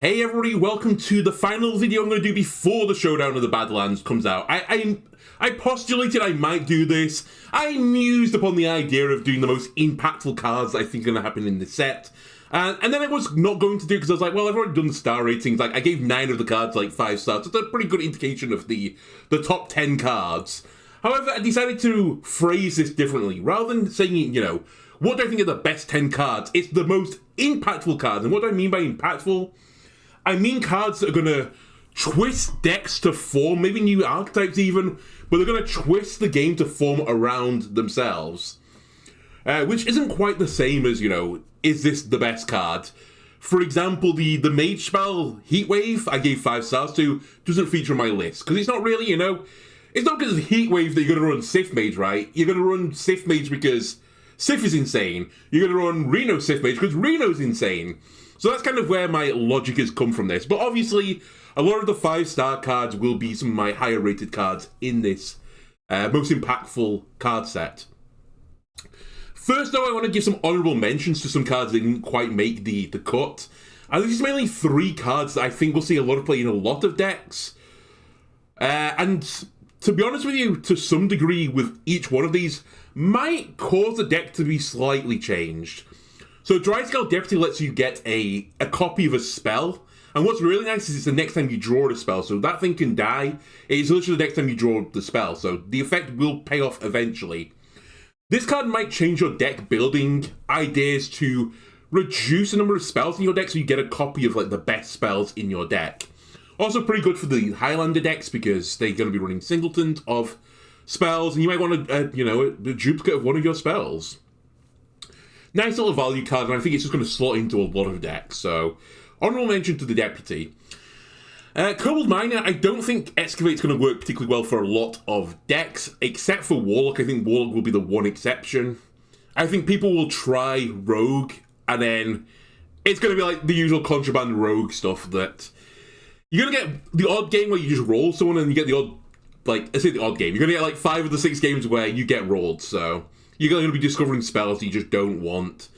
Hey everybody, welcome to the final video I'm going to do before the Showdown of the Badlands comes out. I postulated I might do this. I mused upon the idea of doing the most impactful cards I think are going to happen in the set. And then I was not going to do it because I was like, well, I've already done the star ratings. Like, I gave 9 of the cards like 5 stars. So it's a pretty good indication of the top 10 cards. However, I decided to phrase this differently. Rather than saying, what do I think are the best 10 cards? It's the most impactful cards. And what do I mean by impactful? I mean cards that are going to twist decks to form, maybe new archetypes even, but they're going to twist the game to form around themselves. Which isn't quite the same as, is this the best card? For example, the mage spell, Heatwave, I gave 5 stars to, doesn't feature on my list. Because it's not really, it's not because of Heatwave that you're going to run Sith Mage, right? You're going to run Sith Mage because Sith is insane. You're going to run Reno Sith Mage because Reno's insane. So that's kind of where my logic has come from this. But obviously, a lot of the 5-star cards will be some of my higher rated cards in this most impactful card set. First, though, I want to give some honourable mentions to some cards that didn't quite make the cut. And this is mainly 3 cards that I think we'll see a lot of play in a lot of decks. And to be honest with you, to some degree with each one of these, might cause the deck to be slightly changed. So Dryscale Deputy lets you get a copy of a spell, and what's really nice is it's the next time you draw the spell, so that thing can die. It's literally the next time you draw the spell, so the effect will pay off eventually. This card might change your deck building ideas to reduce the number of spells in your deck so you get a copy of like the best spells in your deck. Also pretty good for the Highlander decks because they're going to be running singletons of spells, and you might want a duplicate of one of your spells. Nice little value card, and I think it's just going to slot into a lot of decks, so honourable mention to the Deputy. Kobold Miner, I don't think Excavate's going to work particularly well for a lot of decks, except for Warlock. I think Warlock will be the one exception. I think people will try Rogue, and then it's going to be like the usual contraband Rogue stuff that you're going to get the odd game where you just roll someone, and you get the odd, I say the odd game, you're going to get like 5 of the 6 games where you get rolled, so you're going to be discovering spells that you just don't want.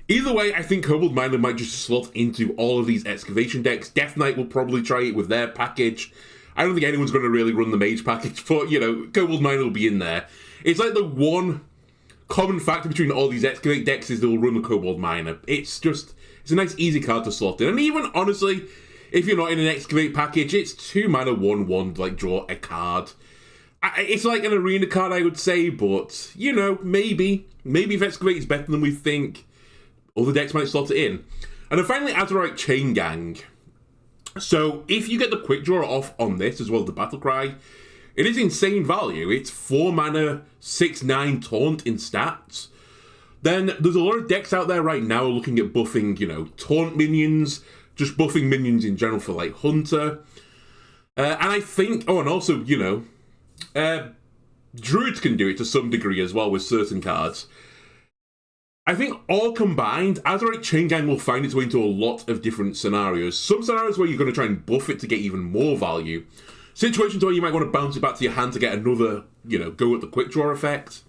Either way, I think Kobold Miner might just slot into all of these excavation decks. Death Knight will probably try it with their package. I don't think anyone's going to really run the mage package, but, Kobold Miner will be in there. It's like the one common factor between all these excavate decks is they'll run the Kobold Miner. It's a nice, easy card to slot in. And even, honestly, if you're not in an excavate package, it's 2 mana, 1/1, draw a card. It's like an arena card, I would say, but, maybe. Maybe if Excavate is better than we think, other decks might slot it in. And then finally, Azurite Chain Gang. So, if you get the Quick Draw off on this, as well as the Battle Cry, it is insane value. It's 4 mana, 6/9 Taunt in stats. Then, there's a lot of decks out there right now looking at buffing, Taunt minions, just buffing minions in general for, Hunter. And I think, and also, Druids can do it to some degree as well with certain cards. I think all combined, Azurite Chain Gang will find its way into a lot of different scenarios. Some scenarios where you're going to try and buff it to get even more value. Situations where you might want to bounce it back to your hand to get another, go at the quick draw effect.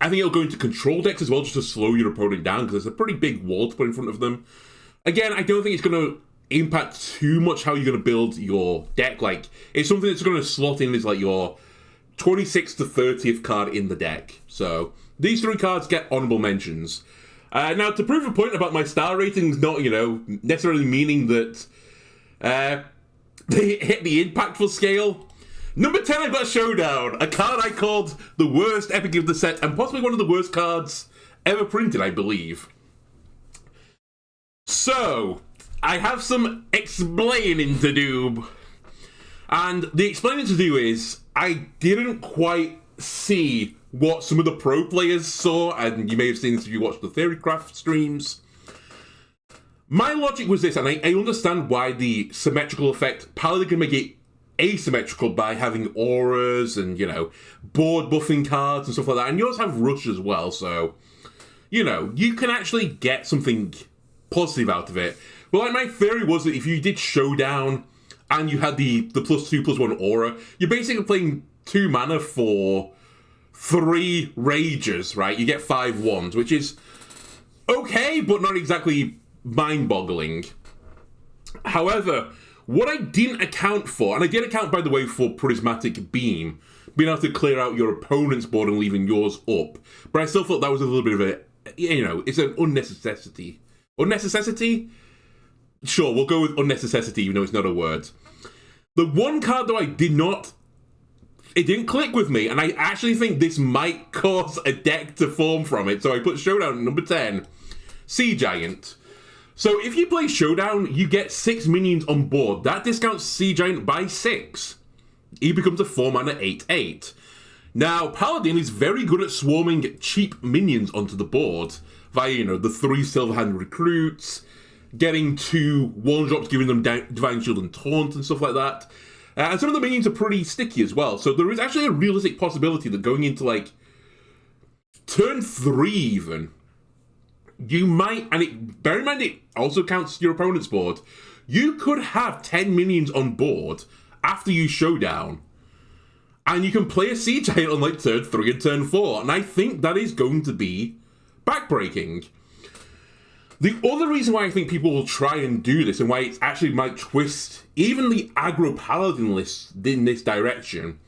I think it'll go into control decks as well just to slow your opponent down because there's a pretty big wall to put in front of them. Again, I don't think it's going to impact too much how you're going to build your deck. It's something that's going to slot in as your 26th to 30th card in the deck. So these 3 cards get honourable mentions. Now, to prove a point about my star ratings not, necessarily meaning that they hit the impactful scale, number 10, I've got Showdown, a card I called the worst epic of the set, and possibly one of the worst cards ever printed, I believe. So, I have some explaining to do. And the explaining to do is, I didn't quite see what some of the pro players saw, and you may have seen this if you watched the Theorycraft streams. My logic was this, and I understand why the symmetrical effect, Paladin can make it asymmetrical by having auras and, board buffing cards and stuff like that, and yours have Rush as well, so, you can actually get something positive out of it. But my theory was that if you did Showdown and you had the +2/+1 aura, you're basically playing 2 mana for 3 rages, right? You get 5/1s, which is okay, but not exactly mind-boggling. However, what I didn't account for, and I did account, by the way, for Prismatic Beam, being able to clear out your opponent's board and leaving yours up, but I still thought that was a little bit of a, it's an unnecessity. Unnecessity? Sure, we'll go with unnecessity, even though it's not a word. The one card, though, it didn't click with me, and I actually think this might cause a deck to form from it, so I put Showdown number 10, Sea Giant. So if you play Showdown, you get 6 minions on board. That discounts Sea Giant by 6. He becomes a 4-mana 8/8. Now, Paladin is very good at swarming cheap minions onto the board via, the 3 Silverhand Recruits, getting 2 1-drops, giving them Divine Shield and Taunt and stuff like that. And some of the minions are pretty sticky as well. So there is actually a realistic possibility that going into, turn 3 even, you might, and bear in mind it also counts your opponent's board, you could have 10 minions on board after you Showdown. And you can play a Sea Giant on turn 3 and turn 4. And I think that is going to be backbreaking. The other reason why I think people will try and do this, and why it actually might twist even the aggro Paladin list in this direction,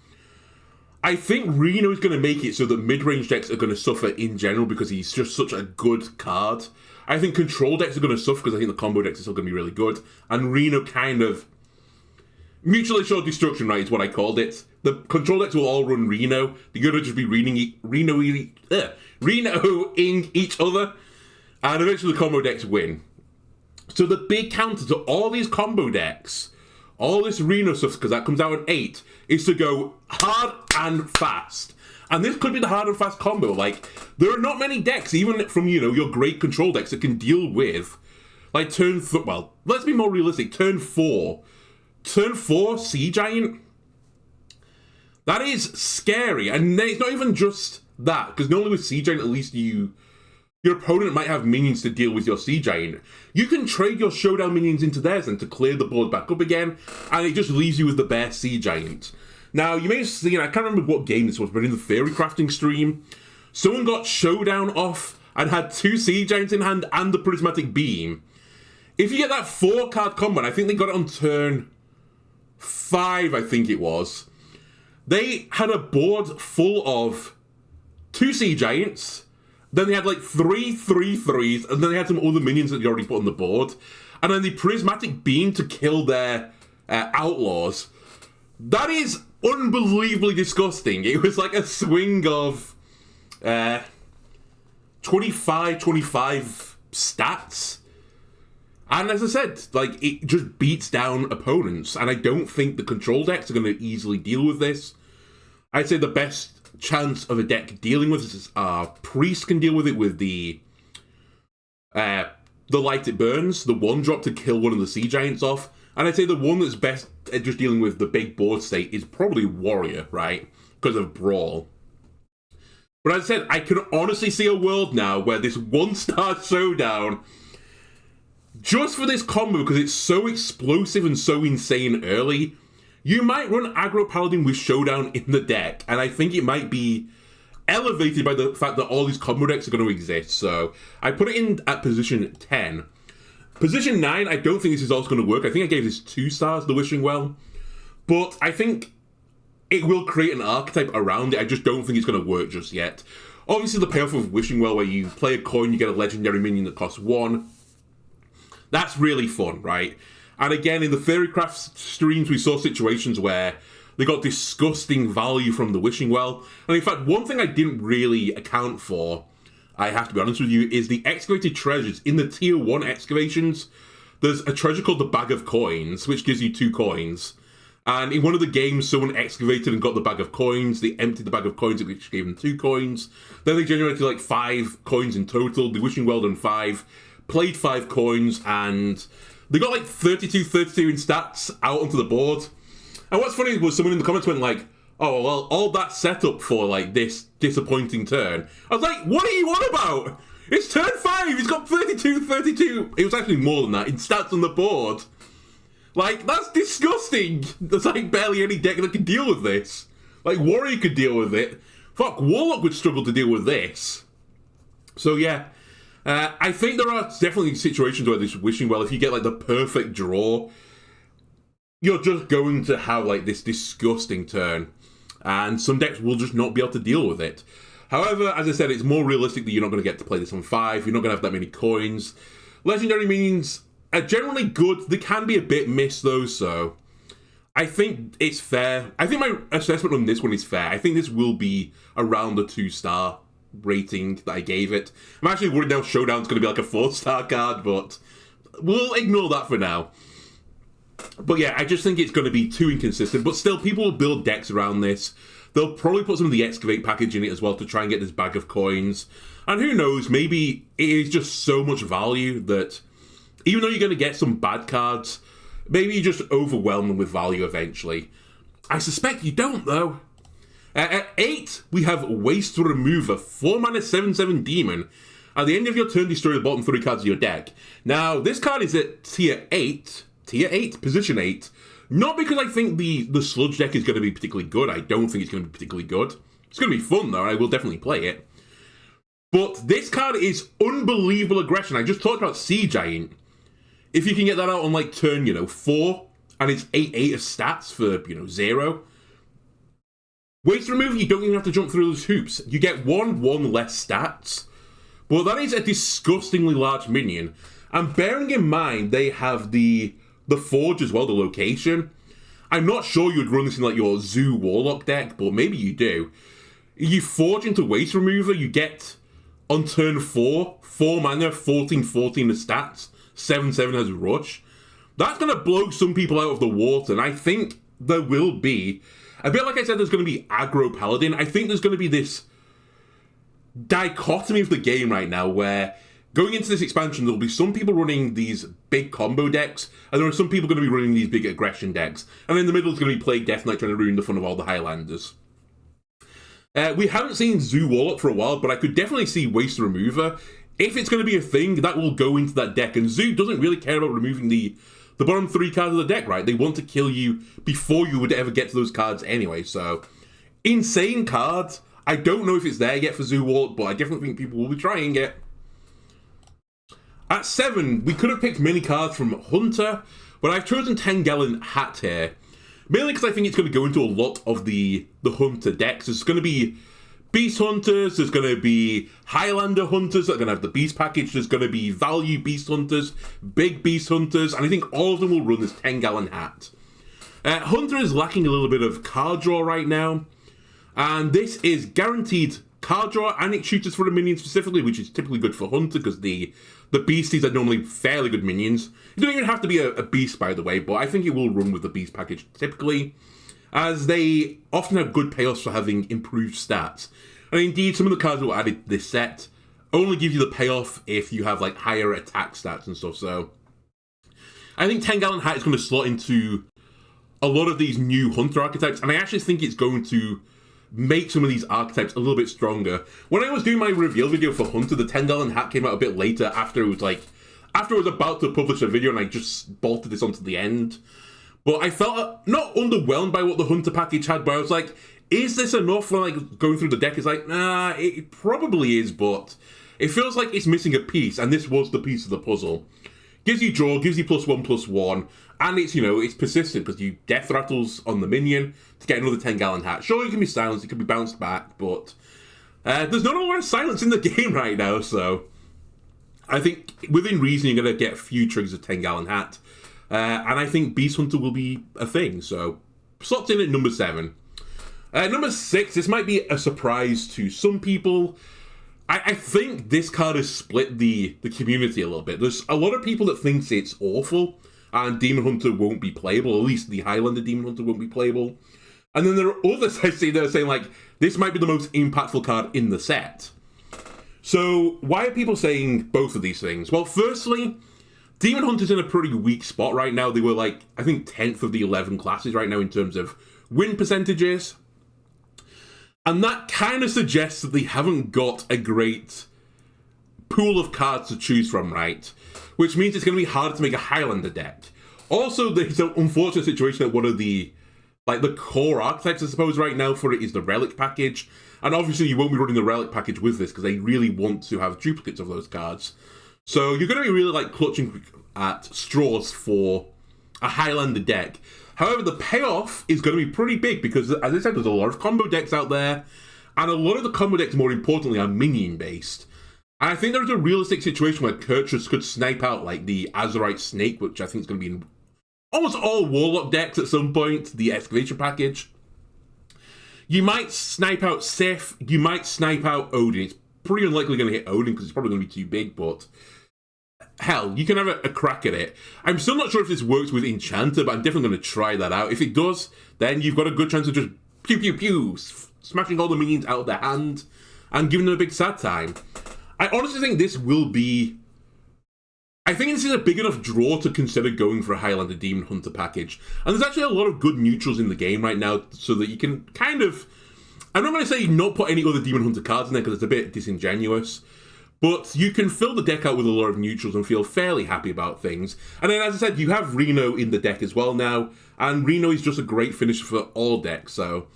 I think Reno is going to make it so that mid-range decks are going to suffer in general because he's just such a good card. I think control decks are going to suffer because I think the combo decks are still going to be really good. And Reno kind of... mutually assured destruction, right, is what I called it. The control decks will all run Reno. They're going to just be Reno-ing each other. And eventually the combo decks win. So the big counter to all these combo decks, all this Reno stuff, because that comes out at 8, is to go hard and fast. And this could be the hard and fast combo. There are not many decks, even from, your great control decks, that can deal with, let's be more realistic. Turn 4, Sea Giant? That is scary. And it's not even just that, because normally with Sea Giant, at least your opponent might have minions to deal with your Sea Giant. You can trade your Showdown minions into theirs and to clear the board back up again, and it just leaves you with the bare Sea Giant. Now, you may have seen, I can't remember what game this was, but in the Theory Crafting stream, someone got Showdown off and had 2 Sea Giants in hand and the Prismatic Beam. If you get that 4-card combo, and I think they got it on turn 5, I think it was, they had a board full of 2 Sea Giants, then they had 3 3/3s, and then they had some other minions that they already put on the board, and then the Prismatic Beam to kill their outlaws. That is unbelievably disgusting. It was like a swing of 25 stats. And as I said, it just beats down opponents. And I don't think the control decks are going to easily deal with this. I'd say the best chance of a deck dealing with this is Priest can deal with it with the Light It Burns, the 1-drop to kill one of the Sea Giants off. And I'd say the one that's best at just dealing with the big board state is probably Warrior, right? Because of Brawl. But as I said, I can honestly see a world now where this 1-star Showdown, just for this combo, because it's so explosive and so insane early, you might run aggro Paladin with Showdown in the deck. And I think it might be elevated by the fact that all these combo decks are going to exist. So I put it in at position 10. Position 9, I don't think this is also going to work. I think I gave this 2 stars, the Wishing Well. But I think it will create an archetype around it. I just don't think it's going to work just yet. Obviously, the payoff of Wishing Well, where you play a coin, you get a legendary minion that costs 1. That's really fun, right? And again, in the Theorycraft streams, we saw situations where they got disgusting value from the Wishing Well. And in fact, one thing I didn't really account for, I have to be honest with you, is the excavated treasures. In the tier 1 excavations, there's a treasure called the Bag of Coins, which gives you 2 coins. And in one of the games, someone excavated and got the Bag of Coins. They emptied the Bag of Coins, which gave them 2 coins. Then they generated 5 coins in total. The Wishing Well done 5, played 5 coins, and they got 32 in stats out onto the board. And what's funny was someone in the comments went oh, well, all that setup for this disappointing turn. I was like, what are you on about? It's turn 5, he's got 32. It was actually more than that in stats on the board. That's disgusting. There's barely any deck that can deal with this. Warrior could deal with it. Fuck, Warlock would struggle to deal with this. So yeah, I think there are definitely situations where this Wishing Well, if you get like the perfect draw, you're just going to have like this disgusting turn, and some decks will just not be able to deal with it. However, as I said, it's more realistic that you're not going to get to play this on 5, you're not going to have that many coins. Legendary minions are generally good, they can be a bit missed though, so I think it's fair. I think my assessment on this one is fair. I think this will be around the 2-star rating that I gave it. I'm actually worried now Showdown's going to be like a 4-star card, but we'll ignore that for now. But yeah, I just think it's going to be too inconsistent, but still, people will build decks around this. They'll probably put some of the Excavate package in it as well to try and get this bag of coins. And who knows, maybe it is just so much value that even though you're going to get some bad cards, maybe you just overwhelm them with value eventually. I suspect you don't, though. At 8, we have Waste Remover, 4-mana 7/7 Demon. At the end of your turn, destroy the bottom 3 cards of your deck. Now, this card is at tier 8, position 8. Not because I think the Sludge deck is going to be particularly good. I don't think it's going to be particularly good. It's going to be fun, though, and I will definitely play it. But this card is unbelievable aggression. I just talked about Sea Giant. If you can get that out on, like, turn, 4, and it's 8/8 of stats for, 0. Waste Removal, you don't even have to jump through those hoops. You get 1 less stats. But that is a disgustingly large minion. And bearing in mind, they have the Forge as well, the location. I'm not sure you'd run this in, like, your Zoo Warlock deck, but maybe you do. You Forge into Waste Remover, you get, on turn 4, 4 mana, 14/14 of stats. 7/7 has Rush. That's going to blow some people out of the water, and I think there will be, a bit like I said, there's going to be aggro Paladin. I think there's going to be this dichotomy of the game right now where going into this expansion, there'll be some people running these big combo decks, and there are some people going to be running these big aggression decks. And in the middle is going to be Plague Death Knight trying to ruin the fun of all the Highlanders. We haven't seen Zoo Warlock for a while, but I could definitely see Waste Remover. If it's going to be a thing, that will go into that deck. And Zoo doesn't really care about removing the bottom 3 cards of the deck, right? They want to kill you before you would ever get to those cards anyway. So, insane cards. I don't know if it's there yet for Zoo Warlock, but I definitely think people will be trying it. At 7, we could have picked many cards from Hunter, but I've chosen 10-Gallon Hat here. Mainly because I think it's going to go into a lot of the Hunter decks. There's going to be Beast Hunters, there's going to be Highlander Hunters that are going to have the Beast package, there's going to be Value Beast Hunters, Big Beast Hunters, and I think all of them will run this 10-Gallon Hat. Hunter is lacking a little bit of card draw right now, and this is guaranteed card draw, and it shooters for the minions specifically, which is typically good for Hunter, because the beasties are normally fairly good minions. You don't even have to be a beast, by the way, but I think it will run with the Beast package typically, as they often have good payoffs for having improved stats. And indeed, some of the cards that were added to this set only give you the payoff if you have like higher attack stats and stuff, so I think 10-Gallon Hat is going to slot into a lot of these new Hunter archetypes, and I actually think it's going to make some of these archetypes a little bit stronger. When I was doing my reveal video for Hunter, the 10-Gallon Hat came out a bit later after I was about to publish a video, and I just bolted this onto the end. But I felt not underwhelmed by what the Hunter package had, but I was like, is this enough? When like going through the deck, it's like, nah, it probably is, but it feels like it's missing a piece, and this was the piece of the puzzle. Gives you draw, gives you +1/+1, and it's, it's persistent because you death rattles on the minion to get another 10-Gallon Hat. Sure, you can be silenced, it can be bounced back, but there's not a lot of silence in the game right now, so I think within reason you're going to get a few triggers of 10-Gallon Hat. And I think Beast Hunter will be a thing, so slots in at number 7. Number 6, this might be a surprise to some people. I think this card has split the community a little bit. There's a lot of people that thinks it's awful, and Demon Hunter won't be playable, at least the Highlander Demon Hunter won't be playable. And then there are others I see that are saying, like, this might be the most impactful card in the set. So, why are people saying both of these things? Well, firstly, Demon Hunter's in a pretty weak spot right now. They were like, I think 10th of the 11 classes right now in terms of win percentages. And that kind of suggests that they haven't got a great pool of cards to choose from, right? Which means it's going to be hard to make a Highlander deck. Also, there's an unfortunate situation that one of the like the core archetypes, I suppose, right now for it is the relic package. And obviously you won't be running the relic package with this because they really want to have duplicates of those cards. So you're going to be really like clutching at straws for a Highlander deck. However, the payoff is going to be pretty big because, as I said, there's a lot of combo decks out there. And a lot of the combo decks, more importantly, are minion-based. And I think there's a realistic situation where Kurtrus could snipe out like the Azurite Snake, which I think is going to be in almost all Warlock decks at some point, the Excavation package. You might snipe out Sif, you might snipe out Odin. It's pretty unlikely going to hit Odin because it's probably going to be too big, but hell, you can have a crack at it. I'm still not sure if this works with Enchanter, but I'm definitely going to try that out. If it does, then you've got a good chance of just pew pew pew, smashing all the minions out of their hand and giving them a big sad time. I honestly think this will be... I think this is a big enough draw to consider going for a Highlander Demon Hunter package. And there's actually a lot of good neutrals in the game right now so that you can kind of... I'm not going to say not put any other Demon Hunter cards in there because it's a bit disingenuous. But you can fill the deck out with a lot of neutrals and feel fairly happy about things. And then, as I said, you have Reno in the deck as well now. And Reno is just a great finisher for all decks, so...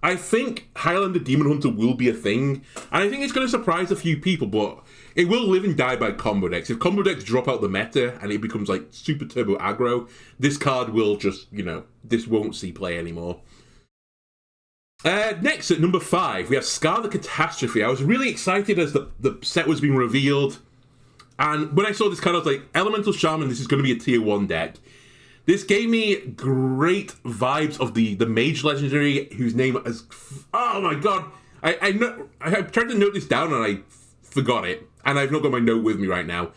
I think Highlander Demon Hunter will be a thing, and I think it's going to surprise a few people, but it will live and die by combo decks. If combo decks drop out the meta and it becomes like super turbo aggro, this card will just, this won't see play anymore. Next, at number 5, we have Scar the Catastrophe. I was really excited as the set was being revealed, and when I saw this card, I was like, Elemental Shaman, this is going to be a tier 1 deck. This gave me great vibes of the Mage Legendary, whose name is... Oh my god! I tried to note this down and I forgot it. And I've not got my note with me right now.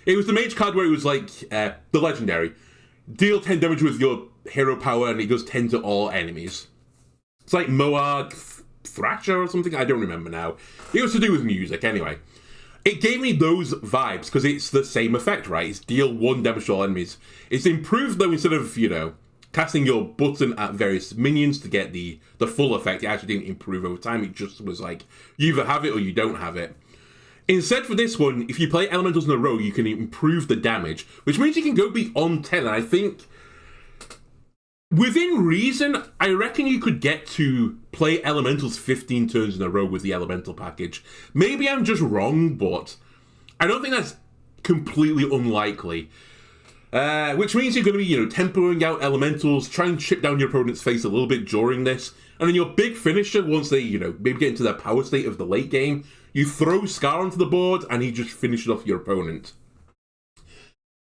It was the Mage card where it was like, the Legendary. Deal 10 damage with your hero power and it goes 10 to all enemies. It's like Moarg Thrasher or something? I don't remember now. It was to do with music, anyway. It gave me those vibes, because it's the same effect, right? It's deal 1 damage to all enemies. It's improved, though, instead of, casting your button at various minions to get the full effect. It actually didn't improve over time. It just was like, you either have it or you don't have it. Instead, for this one, if you play elementals in a row, you can improve the damage, which means you can go beyond 10. And I think, within reason, I reckon you could get to play elementals 15 turns in a row with the elemental package. Maybe I'm just wrong, but I don't think that's completely unlikely. Which means you're going to be, tempoing out elementals, try and chip down your opponent's face a little bit during this, and then your big finisher, once they, maybe get into their power state of the late game, you throw Scar onto the board, and he just finishes off your opponent.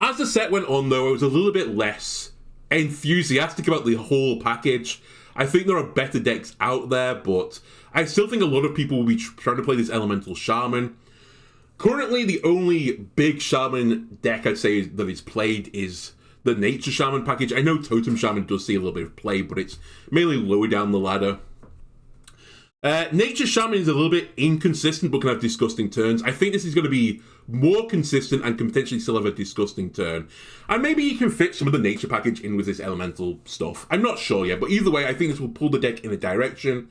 As the set went on, though, I was a little bit less enthusiastic about the whole package. I think there are better decks out there, but I still think a lot of people will be trying to play this Elemental Shaman. Currently, the only big Shaman deck I'd say that is played is the Nature Shaman package. I know Totem Shaman does see a little bit of play, but it's mainly lower down the ladder. Nature Shaman is a little bit inconsistent, but can have disgusting turns. I think this is going to be more consistent and can potentially still have a disgusting turn. And maybe you can fit some of the Nature package in with this Elemental stuff. I'm not sure yet, but either way, I think this will pull the deck in a direction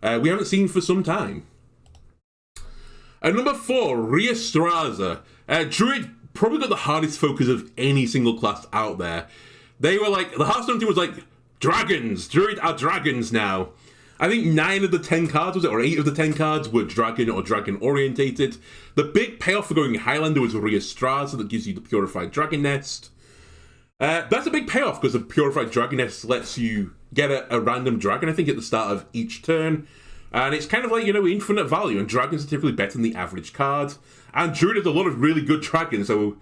we haven't seen for some time. At number 4, Rheastraza. Druid probably got the hardest focus of any single class out there. They were like, the Hearthstone team was like, dragons! Druid are dragons now. I think 9 of the 10 cards, was it, or 8 of the 10 cards were dragon or dragon orientated. The big payoff for going Highlander was Rheastraza that gives you the Purified Dragon Nest. That's a big payoff because the Purified Dragon Nest lets you get a random dragon, I think, at the start of each turn. And it's kind of like, infinite value, and dragons are typically better than the average card. And Druid has a lot of really good dragons, so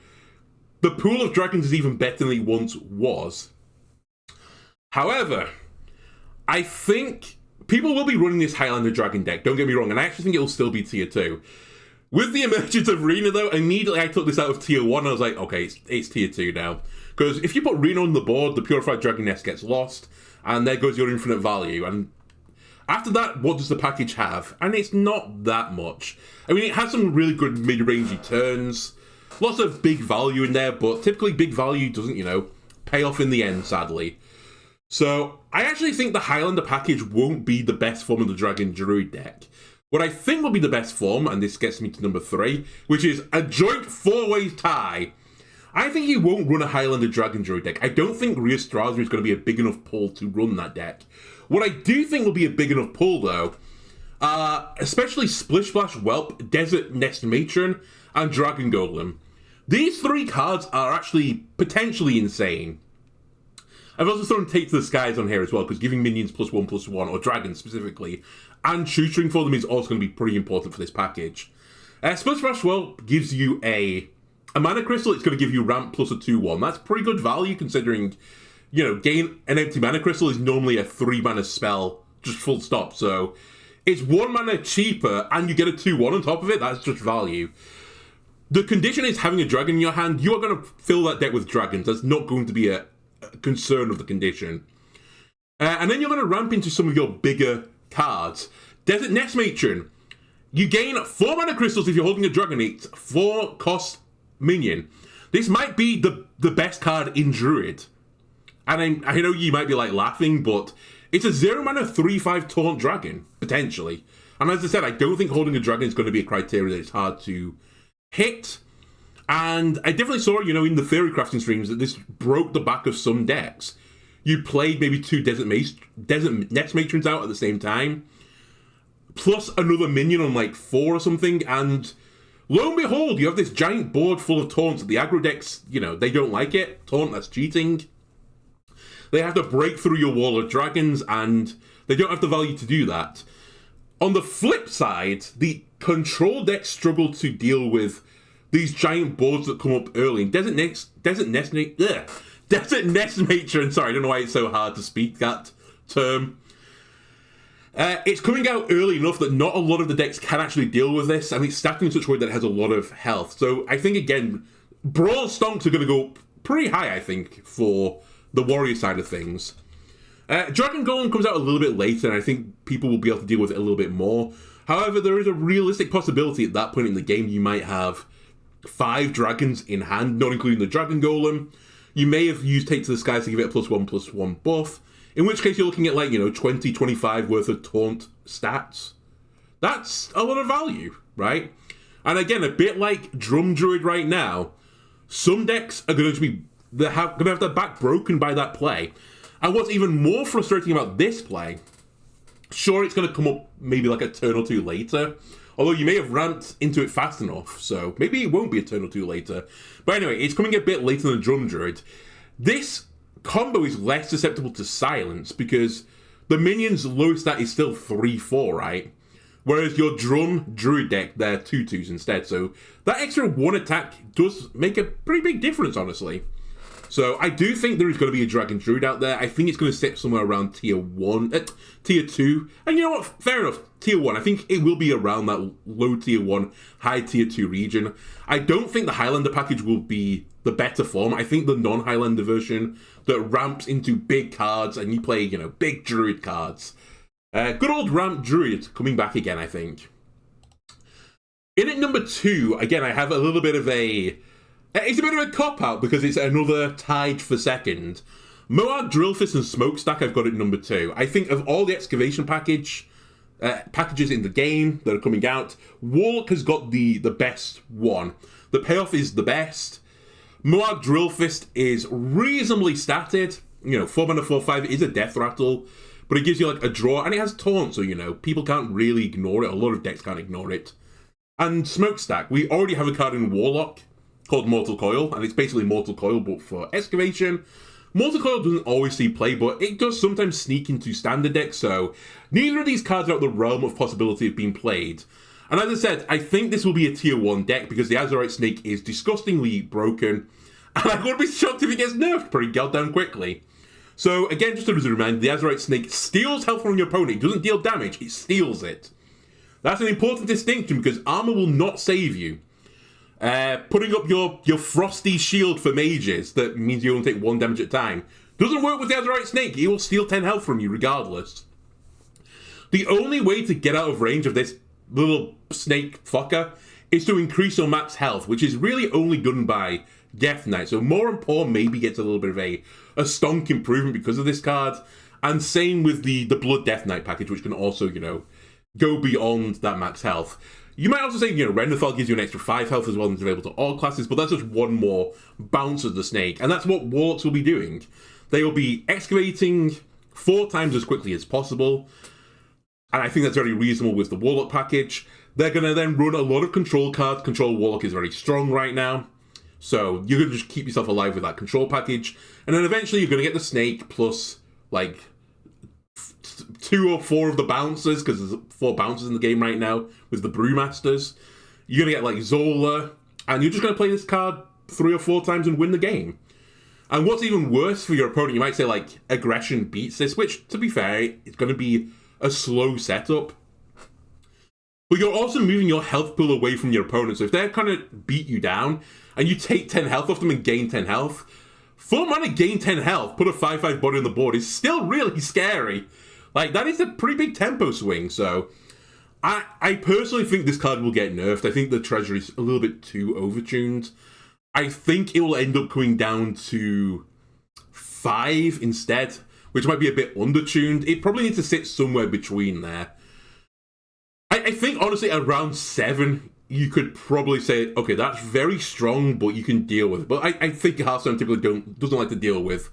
the pool of dragons is even better than it once was. However, I think people will be running this Highlander Dragon deck, don't get me wrong, and I actually think it will still be tier 2. With the emergence of Reno, though, immediately I took this out of tier 1, and I was like, okay, it's tier 2 now. Because if you put Reno on the board, the Purified Dragon Nest gets lost, and there goes your infinite value, and after that, what does the package have? And it's not that much. I mean, it has some really good mid-rangey turns, lots of big value in there, but typically big value doesn't, pay off in the end, sadly. So, I actually think the Highlander package won't be the best form of the Dragon Druid deck. What I think will be the best form, and this gets me to number 3, which is a joint 4-way tie. I think you won't run a Highlander Dragon Druid deck. I don't think Rhea Strasser is going to be a big enough pull to run that deck. What I do think will be a big enough pull, though, especially Splish Splash Whelp, Desert Nest Matron, and Dragon Golem. These 3 cards are actually potentially insane. I've also thrown Take to the Skies on here as well, because giving minions +1/+1, or dragons specifically, and shoestring for them is also going to be pretty important for this package. Splish Splash Whelp gives you a mana crystal. It's going to give you ramp plus a 2/1. That's pretty good value considering, gain an empty mana crystal is normally a 3 mana spell, just full stop. So it's 1 mana cheaper and you get a 2/1 on top of it. That's just value. The condition is having a dragon in your hand. You are going to fill that deck with dragons. That's not going to be a concern of the condition. And then you're going to ramp into some of your bigger cards. Desert Nest Matron. You gain 4 mana crystals if you're holding a dragon. It's 4 cost minion. This might be the best card in Druid. And I know you might be laughing, but it's a 0 mana 3/5 taunt dragon, potentially. And as I said, I don't think holding a dragon is going to be a criteria that it's hard to hit. And I definitely saw, in the Theory Crafting streams that this broke the back of some decks. You played maybe 2 Desert Nest Matrons out at the same time, plus another minion on 4 or something, and lo and behold, you have this giant board full of taunts. The aggro decks, they don't like it. Taunt, that's cheating. They have to break through your wall of dragons, and they don't have the value to do that. On the flip side, the control decks struggle to deal with these giant boards that come up early. Desert Nest Matron, sorry, I don't know why it's so hard to speak that term. It's coming out early enough that not a lot of the decks can actually deal with this, and it's stacking in such a way that it has a lot of health. So I think, again, Brawl Stonks are going to go pretty high, I think, for the Warrior side of things. Dragon Golem comes out a little bit later, and I think people will be able to deal with it a little bit more. However, there is a realistic possibility at that point in the game you might have 5 dragons in hand, not including the Dragon Golem. You may have used Take to the Skies to give it a +1/+1 buff, in which case you're looking at 20, 25 worth of taunt stats. That's a lot of value, right? And again, a bit like Drum Druid right now, some decks are going to have their back broken by that play. And what's even more frustrating about this play, sure, it's going to come up maybe a turn or 2 later, although you may have ramped into it fast enough, so maybe it won't be a turn or 2 later. But anyway, it's coming a bit later than Drum Druid. This combo is less susceptible to silence because the minion's lowest stat is still 3/4, right? Whereas your Drum Druid deck, they're 2/2s instead. So that extra 1 attack does make a pretty big difference, honestly. So I do think there is going to be a Dragon Druid out there. I think it's going to sit somewhere around tier 2. And you know what? Fair enough. Tier 1. I think it will be around that low tier 1, high tier 2 region. I don't think the Highlander package will be the better form. I think the non-Highlander version that ramps into big cards and you play, big Druid cards. Good old Ramp Druid coming back again, I think. In at number 2, again, I have a little bit of a... It's a bit of a cop-out because it's another tied for second. Moab, Drillfist, and Smokestack I've got at number 2. I think of all the excavation packages in the game that are coming out, Warlock has got the best one. The payoff is the best. Moab Drillfist is reasonably statted. 4 mana 4/5 is a death rattle, but it gives you a draw, and it has taunt, so people can't really ignore it. A lot of decks can't ignore it. And Smokestack, we already have a card in Warlock called Mortal Coil, and it's basically Mortal Coil but for excavation. Mortal Coil doesn't always see play, but it does sometimes sneak into standard decks, so neither of these cards are out of the realm of possibility of being played. And as I said, I think this will be a tier 1 deck because the Azurite Snake is disgustingly broken, and I would be shocked if it gets nerfed pretty goddamn quickly. So again, just as a reminder, the Azurite Snake steals health from your opponent. It doesn't deal damage, it steals it. That's an important distinction because armor will not save you. Putting up your frosty shield for mages, that means you only take 1 damage at a time, doesn't work with the Azurite Snake. He will steal 10 health from you regardless. The only way to get out of range of this little snake fucker is to increase your max health, which is really only done by Death Knight. So More and Poor maybe gets a little bit of a stonk improvement because of this card. And same with the Blood Death Knight package, which can also, go beyond that max health. You might also say, you know, Renethal gives you an extra 5 health as well and is available to all classes, but that's just one more bounce of the snake, and that's what Warlocks will be doing. They will be excavating 4 times as quickly as possible, and I think that's very reasonable with the Warlock package. They're going to then run a lot of control cards. Control Warlock is very strong right now, so you're going to just keep yourself alive with that control package, and then eventually you're going to get the snake plus, like, 2 or 4 of the bouncers, because there's 4 bouncers in the game right now with the Brewmasters. You're going to get, like, Zola, and you're just going to play this card 3 or 4 times and win the game. And what's even worse for your opponent, you might say, like, Aggression beats this, which, to be fair, it's going to be a slow setup. But you're also moving your health pool away from your opponent, so if they're kind of beat you down, and you take 10 health off them and gain 10 health, 4 mana gain 10 health, put a 5/5 body on the board is still really scary. Like, that is a pretty big tempo swing, so I personally think this card will get nerfed. I think the treasury is a little bit too overtuned. I think it will end up coming down to 5 instead, which might be a bit undertuned. It probably needs to sit somewhere between there. I think, honestly, around 7, you could probably say, okay, that's very strong, but you can deal with it. But I think Hearthstone typically doesn't like to deal with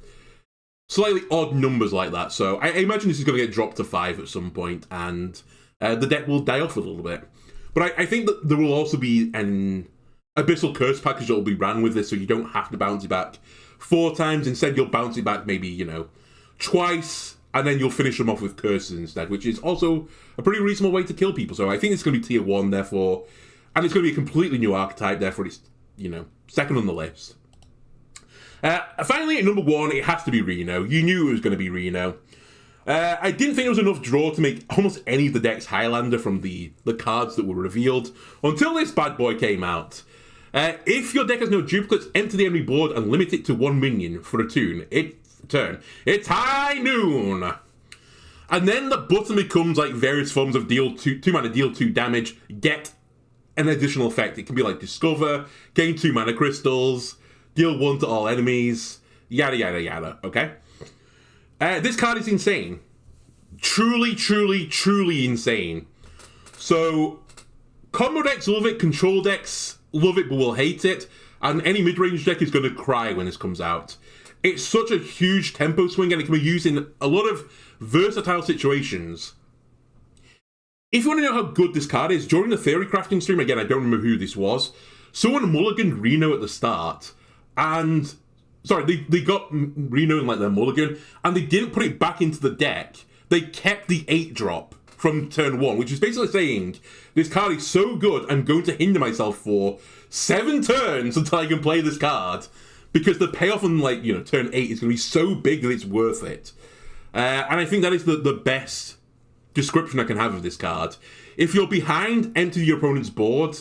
slightly odd numbers like that, so I imagine this is going to get dropped to 5 at some point, and the deck will die off a little bit. But I think that there will also be an Abyssal Curse package that will be ran with this, so you don't have to bounce it back 4 times. Instead, you'll bounce it back maybe, you know, twice, and then you'll finish them off with curses instead, which is also a pretty reasonable way to kill people. So I think it's going to be tier 1, therefore, and it's going to be a completely new archetype, therefore it's, you know, second on the list. Finally, at number 1, it has to be Reno. You knew it was going to be Reno. I didn't think it was enough draw to make almost any of the decks Highlander from the cards that were revealed until this bad boy came out. If your deck has no duplicates, empty the enemy board and limit it to 1 minion for a turn. It's High Noon! And then the button becomes like various forms of deal 2 mana, deal 2 damage, get an additional effect. It can be like Discover, gain 2 mana crystals, deal 1 to all enemies, yada yada yada, okay? This card is insane. Truly, truly, truly insane. So, combo decks love it, control decks love it but will hate it, and any mid-range deck is going to cry when this comes out. It's such a huge tempo swing, and it can be used in a lot of versatile situations. If you want to know how good this card is, during the Theory Crafting stream, again, I don't remember who this was, someone mulliganed Reno at the start, and sorry, they got Reno in like their mulligan, and they didn't put it back into the deck. They kept the 8-drop from turn 1, which is basically saying, this card is so good, I'm going to hinder myself for 7 turns until I can play this card, because the payoff on, like, you know, turn 8 is going to be so big that it's worth it. And I think that is the best description I can have of this card. If you're behind, empty your opponent's board,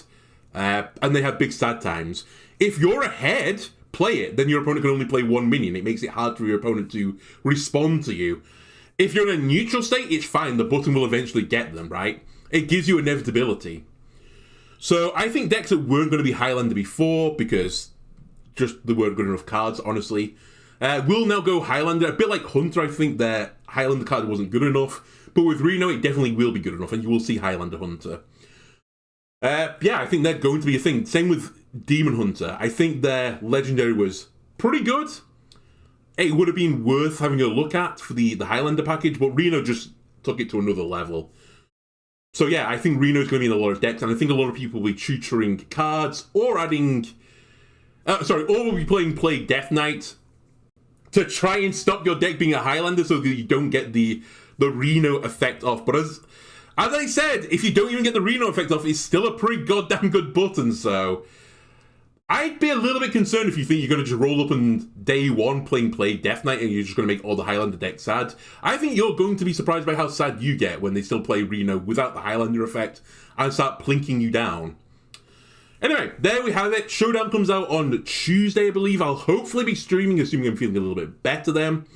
and they have big sad times. If you're ahead, play it, then your opponent can only play 1 minion. It makes it hard for your opponent to respond to you. If you're in a neutral state, it's fine. The button will eventually get them, right? It gives you inevitability. So I think decks that weren't going to be Highlander before, because just there weren't good enough cards, honestly, will now go Highlander. A bit like Hunter, I think their Highlander card wasn't good enough. But with Reno, it definitely will be good enough, and you will see Highlander Hunter. Yeah, I think they're going to be a thing. Same with Demon Hunter. I think their Legendary was pretty good. It would have been worth having a look at for the Highlander package, but Reno just took it to another level. So yeah, I think Reno is going to be in a lot of decks, and I think a lot of people will be tutoring cards, or adding... or will be playing Plague Death Knight to try and stop your deck being a Highlander so that you don't get the Reno effect off. But as I said, if you don't even get the Reno effect off, it's still a pretty goddamn good button, so... I'd be a little bit concerned if you think you're going to just roll up on day 1 playing Plague Death Knight and you're just going to make all the Highlander decks sad. I think you're going to be surprised by how sad you get when they still play Reno without the Highlander effect and start plinking you down. Anyway, there we have it. Showdown comes out on Tuesday, I believe. I'll hopefully be streaming, assuming I'm feeling a little bit better then.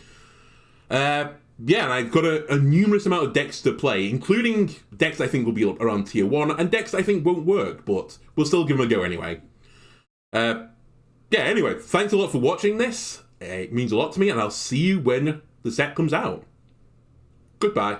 Yeah, and I've got a numerous amount of decks to play, including decks I think will be around tier 1, and decks I think won't work, but we'll still give them a go anyway. Yeah, anyway, thanks a lot for watching this. It means a lot to me, and I'll see you when the set comes out. Goodbye.